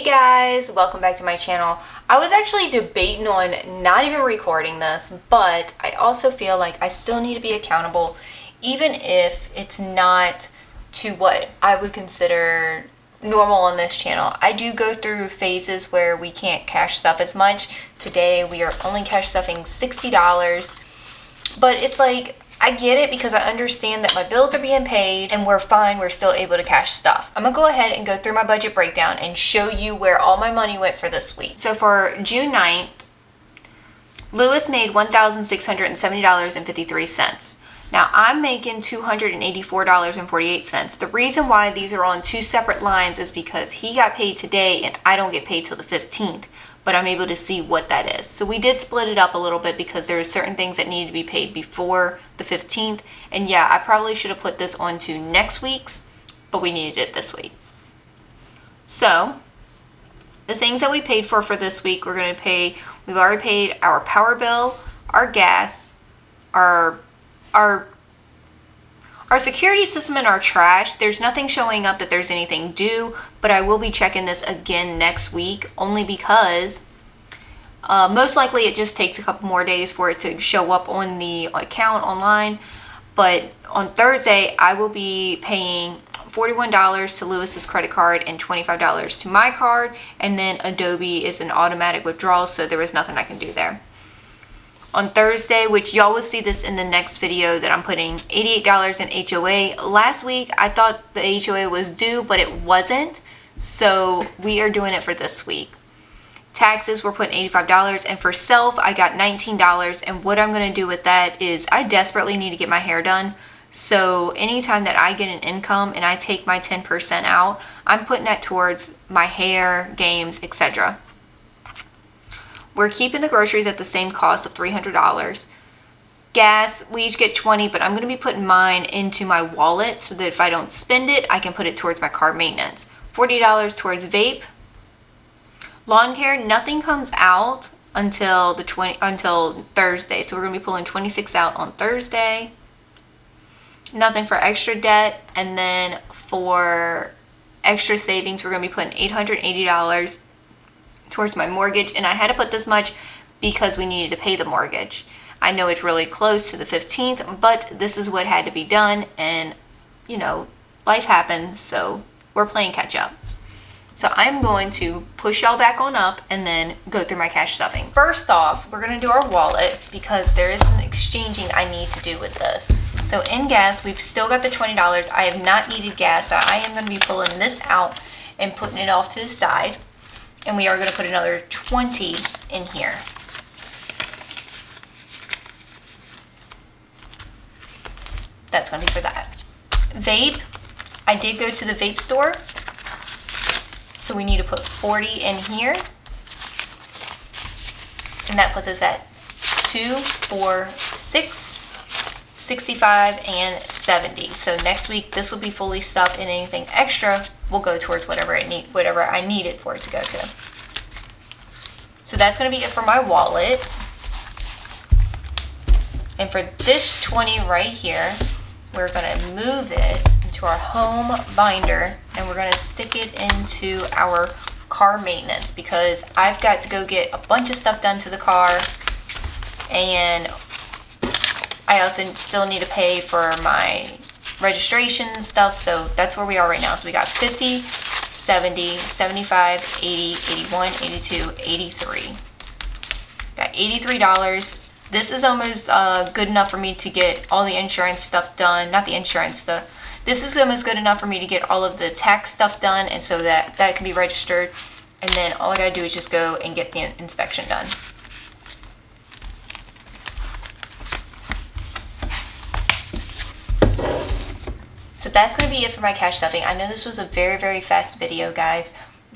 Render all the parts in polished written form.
Hey guys, welcome back to my channel. I was actually debating on not even recording this, but I also feel like I still need to be accountable, even if it's not to what I would consider normal on this channel. I do go through phases where we can't cash stuff as much. Today we are only cash stuffing $60, but it's like, I get it because I understand that my bills are being paid and we're fine, we're still able to cash stuff. I'm gonna go ahead and go through my budget breakdown and show you where all my money went for this week. So for June 9th, Lewis made $1,670.53. Now I'm making $284.48. The reason why these are on two separate lines is because he got paid today and I don't get paid till the 15th. But I'm able to see what that is. So we did split it up a little bit because there are certain things that need to be paid before the 15th. And yeah, I probably should have put this onto next week's, but we needed it this week. So the things that we paid for this week, we've already paid our power bill, our gas, our security system, and our trash. There's nothing showing up that there's anything due, but I will be checking this again next week, only because most likely it just takes a couple more days for it to show up on the account online. But on Thursday, I will be paying $41 to Lewis's credit card and $25 to my card, and then Adobe is an automatic withdrawal, so there was nothing I can do there. On Thursday, which y'all will see this in the next video, that I'm putting $88 in HOA. Last week, I thought the HOA was due, but it wasn't. So we are doing it for this week. Taxes, we're putting $85. And for self, I got $19. And what I'm going to do with that is I desperately need to get my hair done. So anytime that I get an income and I take my 10% out, I'm putting that towards my hair, games, etc. We're keeping the groceries at the same cost of $300. Gas, we each get $20, but I'm going to be putting mine into my wallet so that if I don't spend it, I can put it towards my car maintenance. $40 towards vape. Lawn care, nothing comes out until Thursday. So we're going to be pulling $26 out on Thursday. Nothing for extra debt. And then for extra savings, we're going to be putting $880 towards my mortgage. And I had to put this much because we needed to pay the mortgage. I know it's really close to the 15th, but this is what had to be done, and you know, life happens, so we're playing catch up. So I'm going to push y'all back on up and then go through my cash stuffing. First off, we're going to do our wallet because there is some exchanging I need to do with this. So in gas, we've still got the $20. I have not needed gas, so I am going to be pulling this out and putting it off to the side. And we are going to put another 20 in here. That's going to be for that. Vape, I did go to the vape store. So we need to put 40 in here. And that puts us at 2, 4, 6, 65, and 70. So next week, this will be fully stuffed, and anything extra will go towards whatever I need it for it to go to. So that's going to be it for my wallet. And for this 20 right here, we're going to move it into our home binder, and we're going to stick it into our car maintenance because I've got to go get a bunch of stuff done to the car, and I also still need to pay for my registration and stuff, so that's where we are right now. So we got 50, 70, 75, 80, 81, 82, 83. Got $83. This is almost good enough for me to get all the insurance stuff done. Not the insurance, this is almost good enough for me to get all of the tax stuff done, and so that can be registered. And then all I gotta do is just go and get the inspection done. So that's going to be it for my cash stuffing. I know this was a very, very fast video, guys,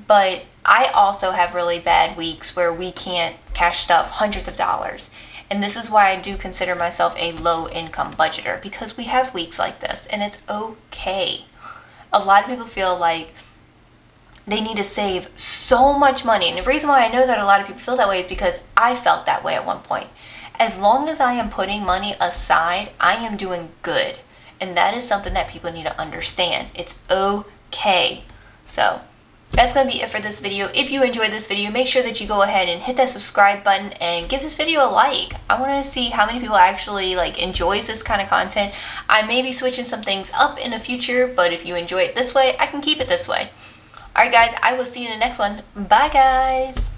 but I also have really bad weeks where we can't cash stuff hundreds of dollars. And this is why I do consider myself a low income budgeter, because we have weeks like this, and it's okay. A lot of people feel like they need to save so much money. And the reason why I know that a lot of people feel that way is because I felt that way at one point. As long as I am putting money aside, I am doing good. And that is something that people need to understand. It's okay. So that's going to be it for this video. If you enjoyed this video, make sure that you go ahead and hit that subscribe button and give this video a like. I want to see how many people actually like enjoys this kind of content. I may be switching some things up in the future, but if you enjoy it this way, I can keep it this way. Alright guys, I will see you in the next one. Bye guys!